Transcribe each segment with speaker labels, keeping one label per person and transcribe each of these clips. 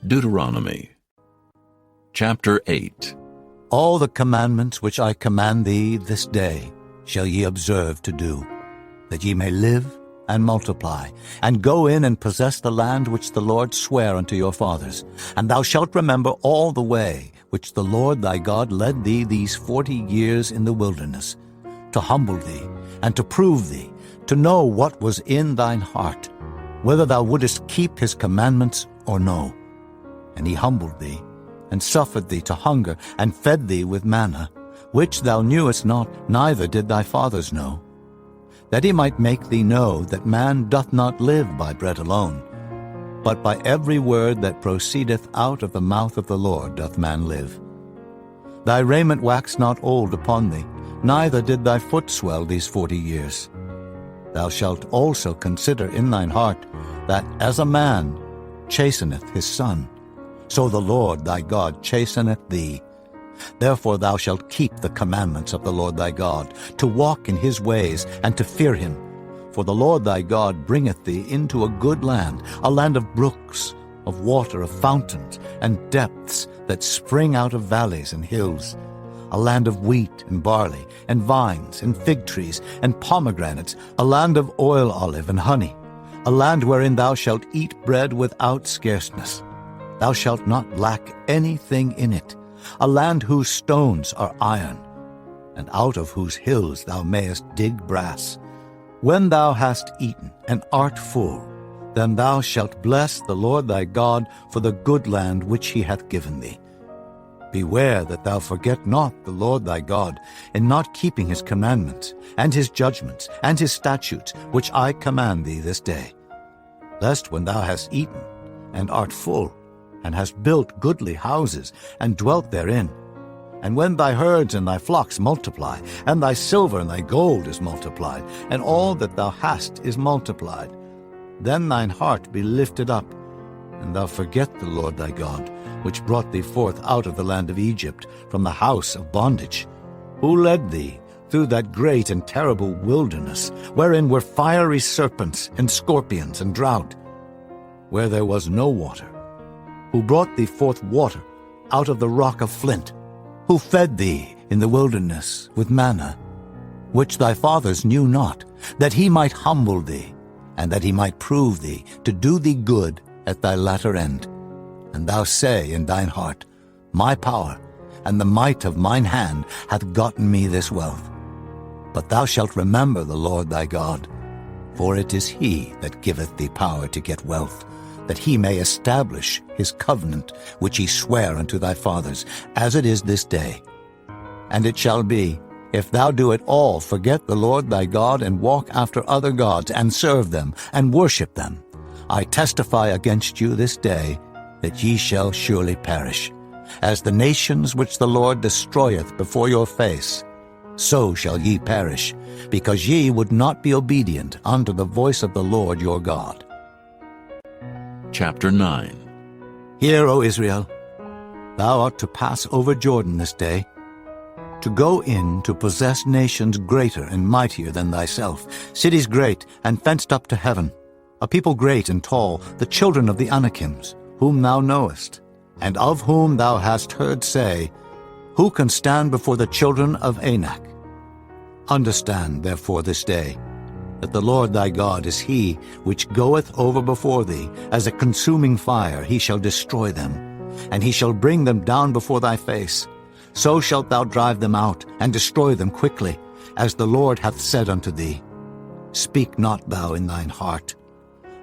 Speaker 1: Deuteronomy chapter 8.
Speaker 2: All the commandments which I command thee this day shall ye observe to do, that ye may live and multiply, and go in and possess the land which the Lord sware unto your fathers. And thou shalt remember all the way which the Lord thy God led thee these 40 years in the wilderness, to humble thee, and to prove thee, to know what was in thine heart, whether thou wouldest keep his commandments or no. And he humbled thee, and suffered thee to hunger, and fed thee with manna, which thou knewest not, neither did thy fathers know, that he might make thee know that man doth not live by bread alone, but by every word that proceedeth out of the mouth of the Lord doth man live. Thy raiment waxed not old upon thee, neither did thy foot swell these 40 years. Thou shalt also consider in thine heart that as a man chasteneth his son, so the Lord thy God chasteneth thee. Therefore thou shalt keep the commandments of the Lord thy God, to walk in his ways, and to fear him. For the Lord thy God bringeth thee into a good land, a land of brooks, of water, of fountains, and depths that spring out of valleys and hills, a land of wheat and barley, and vines, and fig trees, and pomegranates, a land of oil olive and honey, a land wherein thou shalt eat bread without scarceness. Thou shalt not lack anything in it, a land whose stones are iron, and out of whose hills thou mayest dig brass. When thou hast eaten and art full, then thou shalt bless the Lord thy God for the good land which he hath given thee. Beware that thou forget not the Lord thy God, in not keeping his commandments, and his judgments, and his statutes, which I command thee this day. Lest when thou hast eaten and art full, and hast built goodly houses, and dwelt therein, and when thy herds and thy flocks multiply, and thy silver and thy gold is multiplied, and all that thou hast is multiplied, then thine heart be lifted up, and thou forget the Lord thy God, which brought thee forth out of the land of Egypt, from the house of bondage, who led thee through that great and terrible wilderness, wherein were fiery serpents and scorpions and drought, where there was no water, who brought thee forth water out of the rock of flint, who fed thee in the wilderness with manna, which thy fathers knew not, that he might humble thee, and that he might prove thee, to do thee good at thy latter end. And thou say in thine heart, My power and the might of mine hand hath gotten me this wealth. But thou shalt remember the Lord thy God, for it is he that giveth thee power to get wealth, that he may establish his covenant which he sware unto thy fathers, as it is this day. And it shall be, if thou do at all forget the Lord thy God, and walk after other gods, and serve them, and worship them, I testify against you this day, that ye shall surely perish. As the nations which the Lord destroyeth before your face, so shall ye perish, because ye would not be obedient unto the voice of the Lord your God.
Speaker 1: Chapter 9.
Speaker 2: Hear, O Israel, thou art to pass over Jordan this day, to go in to possess nations greater and mightier than thyself, cities great and fenced up to heaven, a people great and tall, the children of the Anakims, whom thou knowest, and of whom thou hast heard say, Who can stand before the children of Anak? Understand, therefore, this day, that the Lord thy God is he which goeth over before thee, as a consuming fire he shall destroy them, and he shall bring them down before thy face. So shalt thou drive them out, and destroy them quickly, as the Lord hath said unto thee. Speak not thou in thine heart,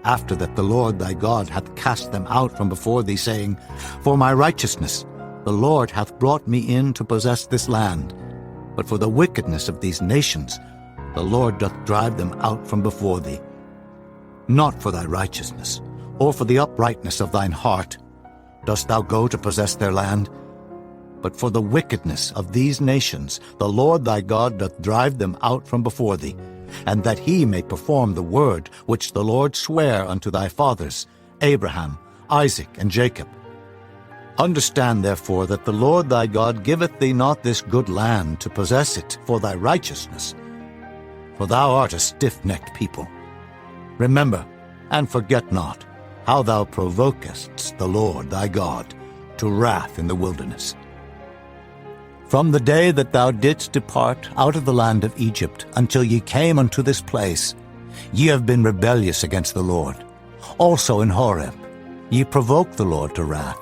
Speaker 2: after that the Lord thy God hath cast them out from before thee, saying, For my righteousness the Lord hath brought me in to possess this land. But for the wickedness of these nations the Lord doth drive them out from before thee. Not for thy righteousness, or for the uprightness of thine heart, dost thou go to possess their land, but for the wickedness of these nations the Lord thy God doth drive them out from before thee, and that he may perform the word which the Lord sware unto thy fathers, Abraham, Isaac, and Jacob. Understand therefore that the Lord thy God giveth thee not this good land to possess it for thy righteousness, for thou art a stiff-necked people. Remember, and forget not, how thou provokest the Lord thy God to wrath in the wilderness. From the day that thou didst depart out of the land of Egypt until ye came unto this place, ye have been rebellious against the Lord. Also in Horeb ye provoked the Lord to wrath,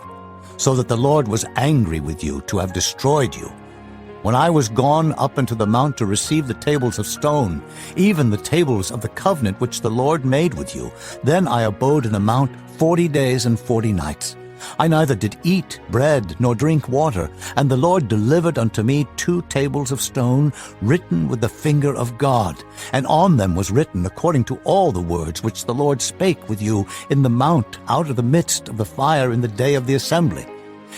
Speaker 2: so that the Lord was angry with you to have destroyed you. When I was gone up into the mount to receive the tables of stone, even the tables of the covenant which the Lord made with you, then I abode in the mount 40 days and 40 nights. I neither did eat bread nor drink water, and the Lord delivered unto me 2 tables of stone written with the finger of God, and on them was written according to all the words which the Lord spake with you in the mount out of the midst of the fire in the day of the assembly.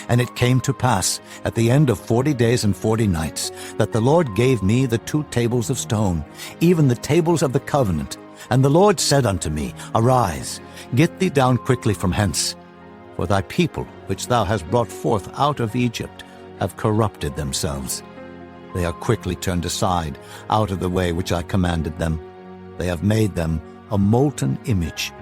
Speaker 2: And it came to pass at the end of 40 days and 40 nights that the Lord gave me the 2 tables of stone, even the tables of the covenant. And the Lord said unto me, Arise, get thee down quickly from hence. For thy people, which thou hast brought forth out of Egypt, have corrupted themselves. They are quickly turned aside out of the way which I commanded them. They have made them a molten image.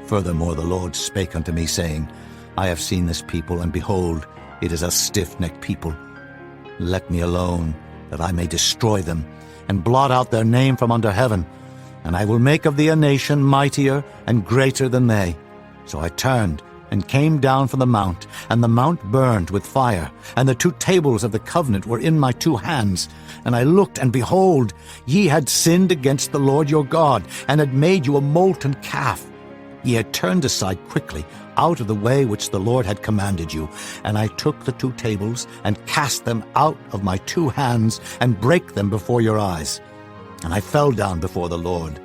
Speaker 2: Furthermore the Lord spake unto me, saying, I have seen this people, and behold, it is a stiff-necked people. Let me alone, that I may destroy them, and blot out their name from under heaven. And I will make of thee a nation mightier and greater than they. So I turned and came down from the mount, and the mount burned with fire, and the 2 tables of the covenant were in my 2 hands. And I looked, and behold, ye had sinned against the Lord your God, and had made you a molten calf. Ye had turned aside quickly out of the way which the Lord had commanded you. And I took the 2 tables, and cast them out of my 2 hands, and brake them before your eyes. And I fell down before the Lord,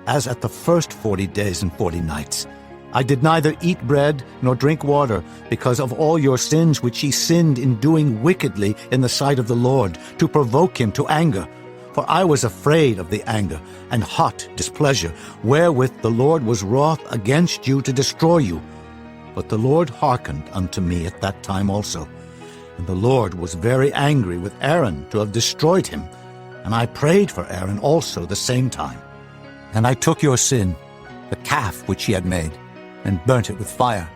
Speaker 2: as at the first 40 days and 40 nights. I did neither eat bread nor drink water, because of all your sins which ye sinned in doing wickedly in the sight of the Lord, to provoke him to anger. For I was afraid of the anger and hot displeasure, wherewith the Lord was wroth against you to destroy you. But the Lord hearkened unto me at that time also. And the Lord was very angry with Aaron to have destroyed him. And I prayed for Aaron also the same time. And I took your sin, the calf which ye had made, and burnt it with fire,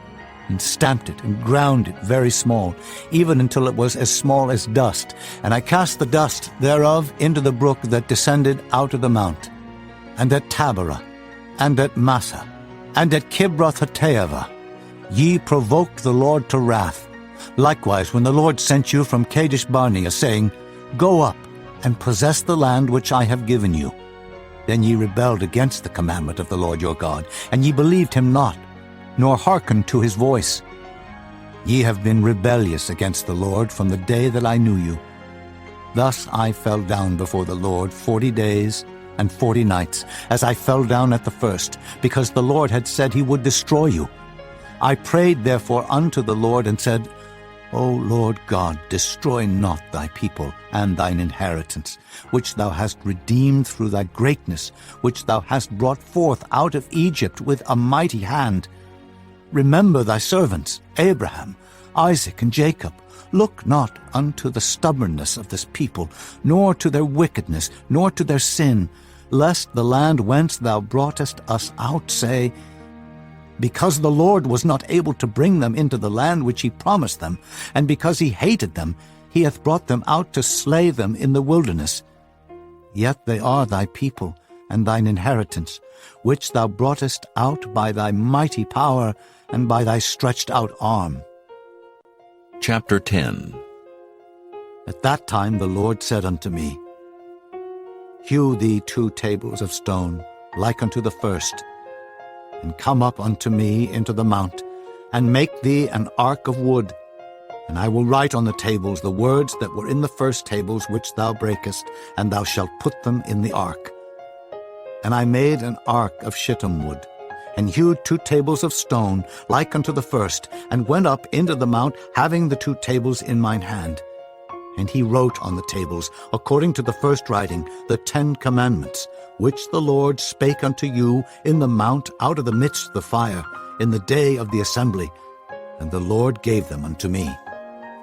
Speaker 2: and stamped it, and ground it very small, even until it was as small as dust. And I cast the dust thereof into the brook that descended out of the mount. And at Taberah, and at Massah, and at Kibroth-hattaavah, ye provoked the Lord to wrath. Likewise, when the Lord sent you from Kadesh-barnea, saying, Go up, and possess the land which I have given you. Then ye rebelled against the commandment of the Lord your God, and ye believed him not, nor hearkened to his voice. Ye have been rebellious against the Lord from the day that I knew you. Thus I fell down before the Lord 40 days and 40 nights, as I fell down at the first, because the Lord had said he would destroy you. I prayed therefore unto the Lord, and said, O Lord God, destroy not thy people and thine inheritance, which thou hast redeemed through thy greatness, which thou hast brought forth out of Egypt with a mighty hand. Remember thy servants, Abraham, Isaac, and Jacob. Look not unto the stubbornness of this people, nor to their wickedness, nor to their sin, lest the land whence thou broughtest us out say, Because the Lord was not able to bring them into the land which he promised them, and because he hated them, he hath brought them out to slay them in the wilderness. Yet they are thy people, and thine inheritance, which thou broughtest out by thy mighty power, and by thy stretched out arm.
Speaker 1: Chapter 10.
Speaker 2: At that time the Lord said unto me, Hew thee 2 tables of stone, like unto the first, and come up unto me into the mount, and make thee an ark of wood. And I will write on the tables the words that were in the first tables which thou breakest, and thou shalt put them in the ark. And I made an ark of shittim wood, and hewed 2 tables of stone, like unto the first, and went up into the mount, having the 2 tables in mine hand. And he wrote on the tables, according to the first writing, the 10 commandments, which the Lord spake unto you in the mount out of the midst of the fire, in the day of the assembly. And the Lord gave them unto me.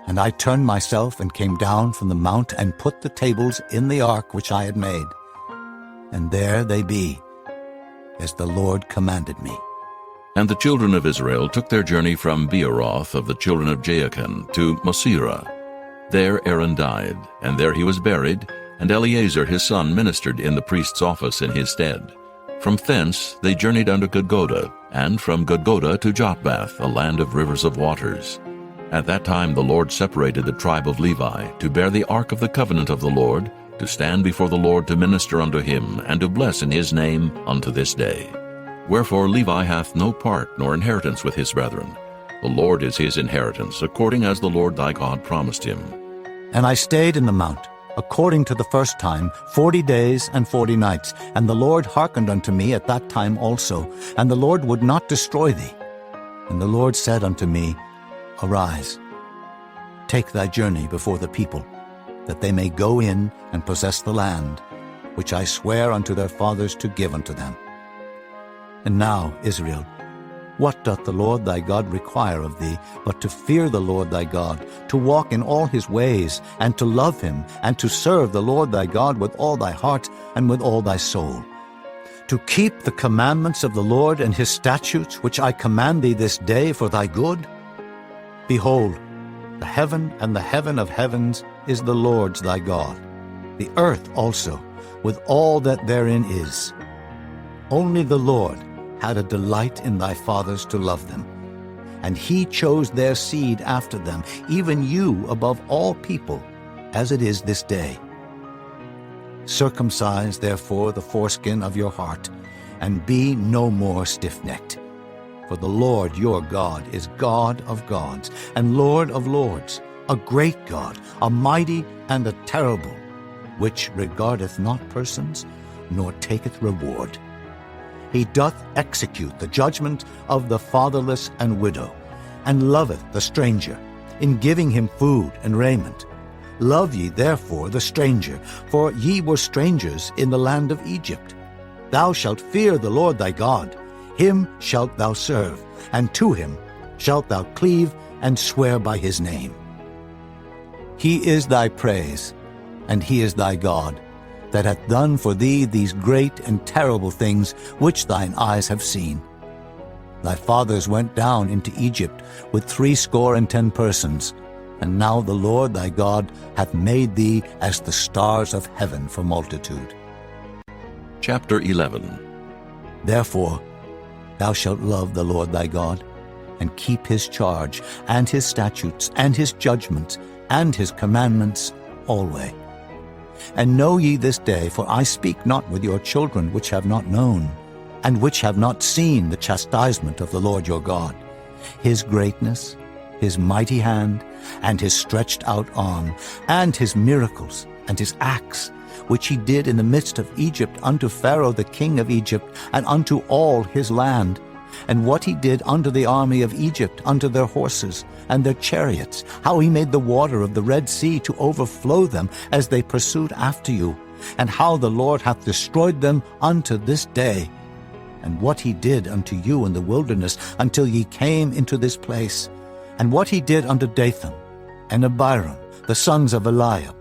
Speaker 2: And I turned myself and came down from the mount, and put the tables in the ark which I had made. And there they be, as the Lord commanded me.
Speaker 1: And the children of Israel took their journey from Beeroth of the children of Jaachan to Mosera. There Aaron died, and there he was buried, and Eleazar his son ministered in the priest's office in his stead. From thence they journeyed unto Gudgoda, and from Gudgoda to Jotbath, a land of rivers of waters. At that time the Lord separated the tribe of Levi, to bear the ark of the covenant of the Lord, to stand before the Lord to minister unto him, and to bless in his name unto this day. Wherefore Levi hath no part nor inheritance with his brethren. The Lord is his inheritance, according as the Lord thy God promised him.
Speaker 2: And I stayed in the mount, according to the first time, 40 days and 40 nights. And the Lord hearkened unto me at that time also, and the Lord would not destroy thee. And the Lord said unto me, Arise, take thy journey before the people, that they may go in and possess the land, which I swear unto their fathers to give unto them. And now, Israel, what doth the Lord thy God require of thee, but to fear the Lord thy God, to walk in all his ways, and to love him, and to serve the Lord thy God with all thy heart and with all thy soul, to keep the commandments of the Lord and his statutes, which I command thee this day for thy good? Behold, the heaven and the heaven of heavens is the Lord's thy God, the earth also, with all that therein is. Only the Lord had a delight in thy fathers to love them, and he chose their seed after them, even you above all people, as it is this day. Circumcise therefore the foreskin of your heart, and be no more stiff-necked. For the Lord your God is God of gods, and Lord of lords, a great God, a mighty and a terrible, which regardeth not persons, nor taketh reward. He doth execute the judgment of the fatherless and widow, and loveth the stranger, in giving him food and raiment. Love ye therefore the stranger, for ye were strangers in the land of Egypt. Thou shalt fear the Lord thy God, him shalt thou serve, and to him shalt thou cleave and swear by his name. He is thy praise, and he is thy God, that hath done for thee these great and terrible things which thine eyes have seen. Thy fathers went down into Egypt with 70 persons, and now the Lord thy God hath made thee as the stars of heaven for multitude.
Speaker 1: Chapter 11.
Speaker 2: Therefore thou shalt love the Lord thy God, and keep his charge, and his statutes, and his judgments, and his commandments alway. And know ye this day, for I speak not with your children which have not known, and which have not seen the chastisement of the Lord your God, his greatness, his mighty hand, and his stretched out arm, and his miracles, and his acts, which he did in the midst of Egypt unto Pharaoh the king of Egypt, and unto all his land, and what he did unto the army of Egypt, unto their horses, and their chariots, how he made the water of the Red Sea to overflow them as they pursued after you, and how the Lord hath destroyed them unto this day, and what he did unto you in the wilderness until ye came into this place, and what he did unto Dathan and Abiram, the sons of Eliab,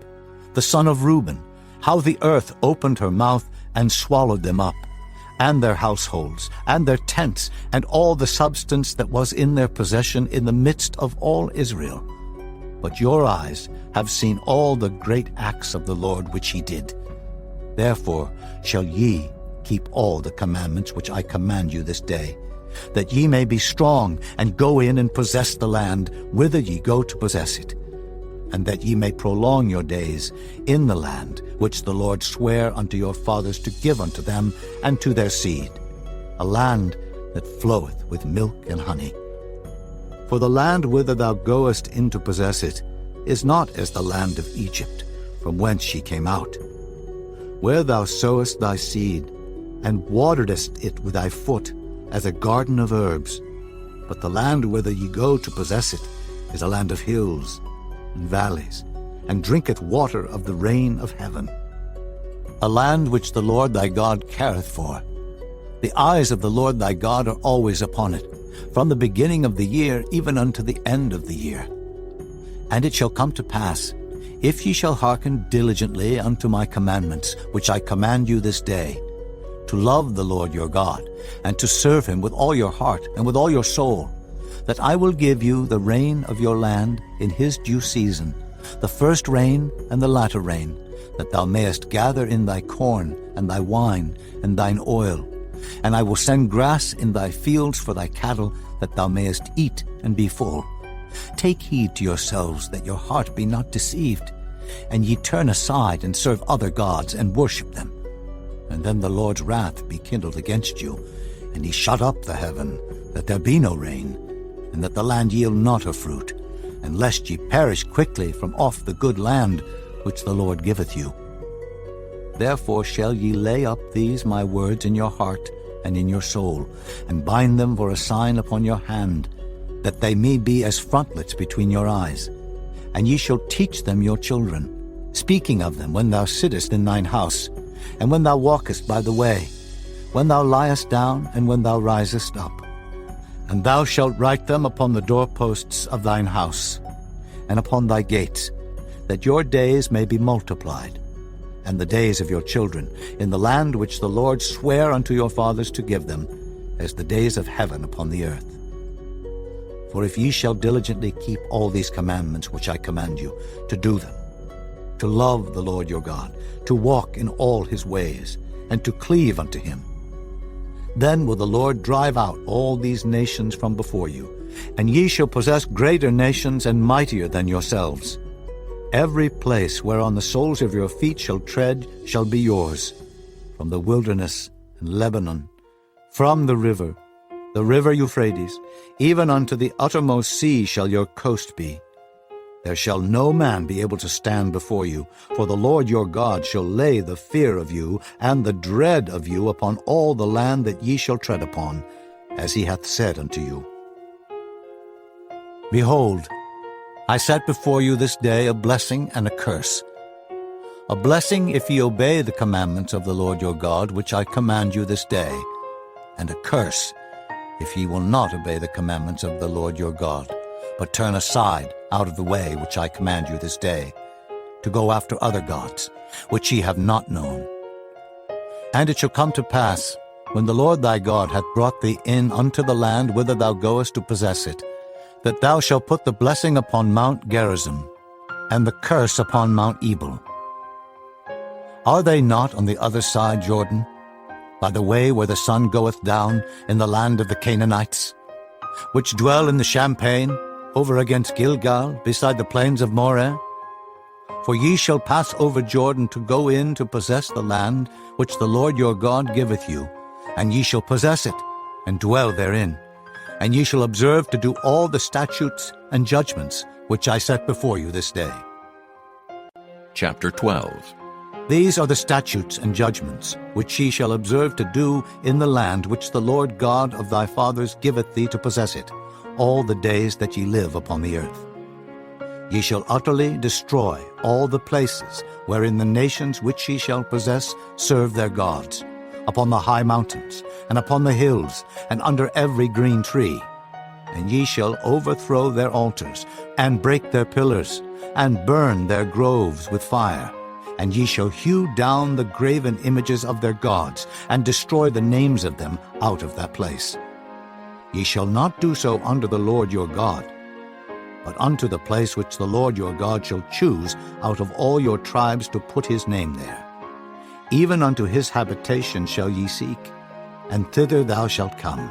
Speaker 2: the son of Reuben, how the earth opened her mouth and swallowed them up, and their households, and their tents, and all the substance that was in their possession in the midst of all Israel. But your eyes have seen all the great acts of the Lord which he did. Therefore shall ye keep all the commandments which I command you this day, that ye may be strong, and go in and possess the land whither ye go to possess it, and that ye may prolong your days in the land which the Lord sware unto your fathers to give unto them and to their seed, a land that floweth with milk and honey. For the land whither thou goest in to possess it is not as the land of Egypt, from whence ye came out, where thou sowest thy seed, and waterest it with thy foot, as a garden of herbs. But the land whither ye go to possess it is a land of hills and valleys, and drinketh water of the rain of heaven, a land which the Lord thy God careth for. The eyes of the Lord thy God are always upon it, from the beginning of the year even unto the end of the year. And it shall come to pass, if ye shall hearken diligently unto my commandments, which I command you this day, to love the Lord your God, and to serve him with all your heart and with all your soul, that I will give you the rain of your land in his due season, the first rain and the latter rain, that thou mayest gather in thy corn and thy wine and thine oil. And I will send grass in thy fields for thy cattle, that thou mayest eat and be full. Take heed to yourselves that your heart be not deceived, and ye turn aside and serve other gods and worship them. And then the Lord's wrath be kindled against you, and he shut up the heaven, that there be no rain, and that the land yield not her fruit, and lest ye perish quickly from off the good land which the Lord giveth you. Therefore shall ye lay up these my words in your heart and in your soul, and bind them for a sign upon your hand, that they may be as frontlets between your eyes. And ye shall teach them your children, speaking of them when thou sittest in thine house, and when thou walkest by the way, when thou liest down, and when thou risest up. And thou shalt write them upon the doorposts of thine house, and upon thy gates, that your days may be multiplied, and the days of your children, in the land which the Lord sware unto your fathers to give them, as the days of heaven upon the earth. For if ye shall diligently keep all these commandments which I command you, to do them, to love the Lord your God, to walk in all his ways, and to cleave unto him, then will the Lord drive out all these nations from before you, and ye shall possess greater nations and mightier than yourselves. Every place whereon the soles of your feet shall tread shall be yours, from the wilderness and Lebanon, from the river Euphrates, even unto the uttermost sea shall your coast be. There shall no man be able to stand before you, for the Lord your God shall lay the fear of you and the dread of you upon all the land that ye shall tread upon, as he hath said unto you. Behold, I set before you this day a blessing and a curse. A blessing if ye obey the commandments of the Lord your God, which I command you this day, and a curse if ye will not obey the commandments of the Lord your God, but turn aside out of the way which I command you this day, to go after other gods, which ye have not known. And it shall come to pass, when the Lord thy God hath brought thee in unto the land whither thou goest to possess it, that thou shalt put the blessing upon Mount Gerizim, and the curse upon Mount Ebal. Are they not on the other side Jordan, by the way where the sun goeth down, in the land of the Canaanites, which dwell in the champaign, over against Gilgal, beside the plains of Moreh? For ye shall pass over Jordan to go in to possess the land which the Lord your God giveth you, and ye shall possess it, and dwell therein. And ye shall observe to do all the statutes and judgments which I set before you this day.
Speaker 1: Chapter 12.
Speaker 2: These are the statutes and judgments which ye shall observe to do in the land which the Lord God of thy fathers giveth thee to possess it, all the days that ye live upon the earth. Ye shall utterly destroy all the places wherein the nations which ye shall possess serve their gods, upon the high mountains, and upon the hills, and under every green tree. And ye shall overthrow their altars, and break their pillars, and burn their groves with fire. And ye shall hew down the graven images of their gods, and destroy the names of them out of that place. Ye shall not do so unto the Lord your God, but unto the place which the Lord your God shall choose out of all your tribes to put his name there. Even unto his habitation shall ye seek, and thither thou shalt come.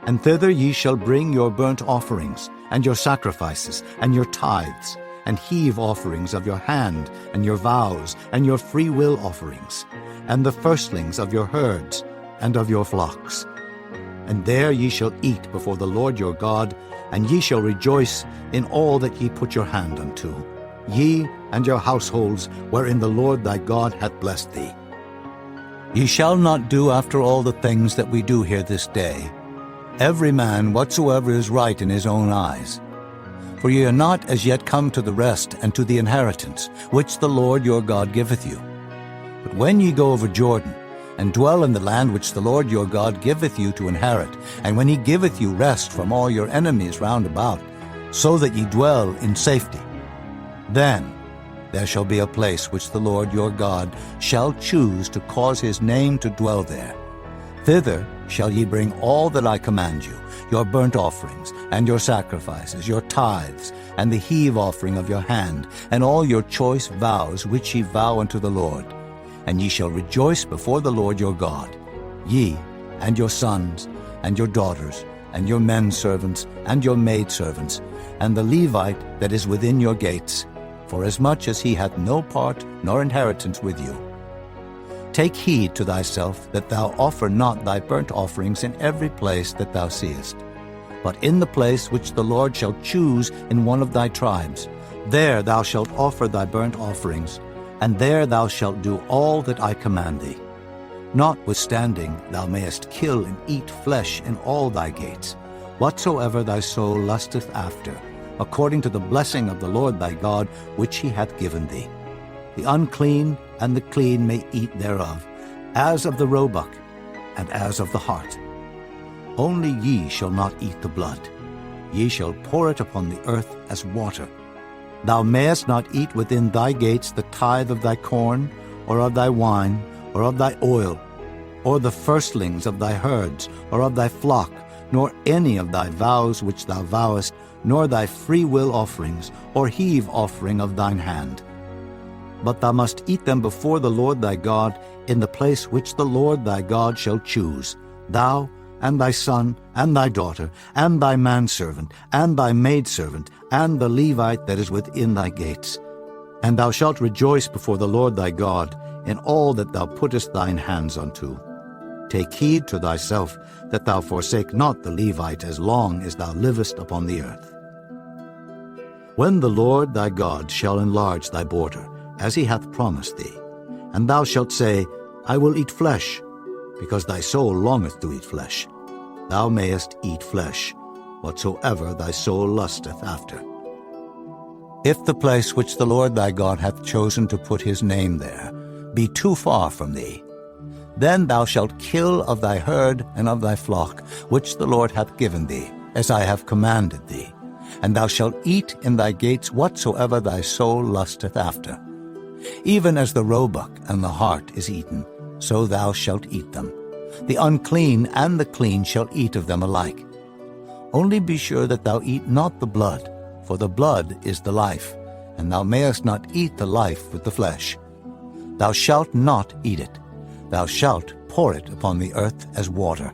Speaker 2: And thither ye shall bring your burnt offerings, and your sacrifices, and your tithes, and heave offerings of your hand, and your vows, and your freewill offerings, and the firstlings of your herds, and of your flocks. And there ye shall eat before the Lord your God, and ye shall rejoice in all that ye put your hand unto, ye and your households, wherein the Lord thy God hath blessed thee. Ye shall not do after all the things that we do here this day, every man whatsoever is right in his own eyes. For ye are not as yet come to the rest and to the inheritance, which the Lord your God giveth you. But when ye go over Jordan, and dwell in the land which the Lord your God giveth you to inherit, and when he giveth you rest from all your enemies round about, so that ye dwell in safety, then there shall be a place which the Lord your God shall choose to cause his name to dwell there. Thither shall ye bring all that I command you, your burnt offerings, and your sacrifices, your tithes, and the heave offering of your hand, and all your choice vows which ye vow unto the Lord. And ye shall rejoice before the Lord your God, ye, and your sons, and your daughters, and your men servants, and your maidservants, and the Levite that is within your gates, forasmuch as he hath no part nor inheritance with you. Take heed to thyself that thou offer not thy burnt offerings in every place that thou seest, but in the place which the Lord shall choose in one of thy tribes. There thou shalt offer thy burnt offerings, and there thou shalt do all that I command thee. Notwithstanding, thou mayest kill and eat flesh in all thy gates, whatsoever thy soul lusteth after, according to the blessing of the Lord thy God, which he hath given thee. The unclean and the clean may eat thereof, as of the roebuck, and as of the hart. Only ye shall not eat the blood. Ye shall pour it upon the earth as water. Thou mayest not eat within thy gates the tithe of thy corn, or of thy wine, or of thy oil, or the firstlings of thy herds, or of thy flock, nor any of thy vows which thou vowest, nor thy freewill offerings, or heave offering of thine hand. But thou must eat them before the Lord thy God in the place which the Lord thy God shall choose, thou, and thy son, and thy daughter, and thy manservant, and thy maidservant, and the Levite that is within thy gates. And thou shalt rejoice before the Lord thy God in all that thou puttest thine hands unto. Take heed to thyself that thou forsake not the Levite as long as thou livest upon the earth. When the Lord thy God shall enlarge thy border, as he hath promised thee, and thou shalt say, I will eat flesh, because thy soul longeth to eat flesh, thou mayest eat flesh, whatsoever thy soul lusteth after. If the place which the Lord thy God hath chosen to put his name there be too far from thee, then thou shalt kill of thy herd and of thy flock, which the Lord hath given thee, as I have commanded thee, and thou shalt eat in thy gates whatsoever thy soul lusteth after. Even as the roebuck and the hart is eaten, so thou shalt eat them. The unclean and the clean shall eat of them alike. Only be sure that thou eat not the blood, for the blood is the life, and thou mayest not eat the life with the flesh. Thou shalt not eat it. Thou shalt pour it upon the earth as water.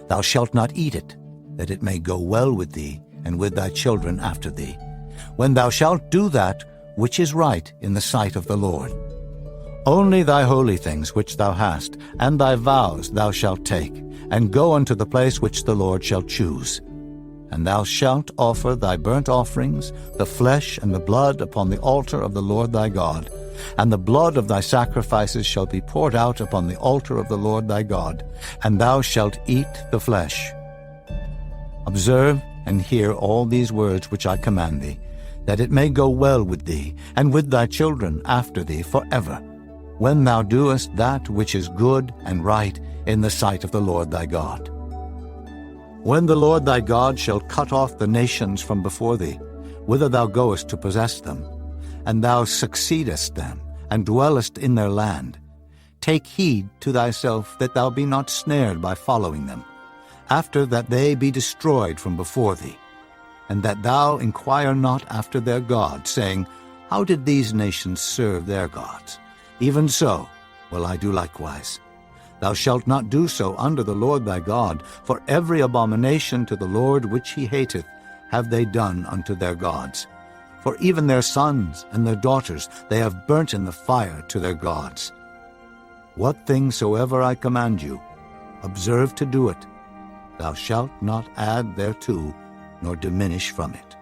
Speaker 2: Thou shalt not eat it, that it may go well with thee and with thy children after thee, when thou shalt do that which is right in the sight of the Lord. Only thy holy things which thou hast, and thy vows thou shalt take, and go unto the place which the Lord shall choose. And thou shalt offer thy burnt offerings, the flesh and the blood upon the altar of the Lord thy God, and the blood of thy sacrifices shall be poured out upon the altar of the Lord thy God, and thou shalt eat the flesh. Observe and hear all these words which I command thee, that it may go well with thee, and with thy children after thee forever, when thou doest that which is good and right in the sight of the Lord thy God. When the Lord thy God shall cut off the nations from before thee, whither thou goest to possess them, and thou succeedest them, and dwellest in their land, take heed to thyself that thou be not snared by following them, after that they be destroyed from before thee, and that thou inquire not after their gods, saying, How did these nations serve their gods? Even so will I do likewise. Thou shalt not do so under the Lord thy God, for every abomination to the Lord which he hateth have they done unto their gods. For even their sons and their daughters they have burnt in the fire to their gods. What things soever I command you, observe to do it. Thou shalt not add thereto, nor diminish from it.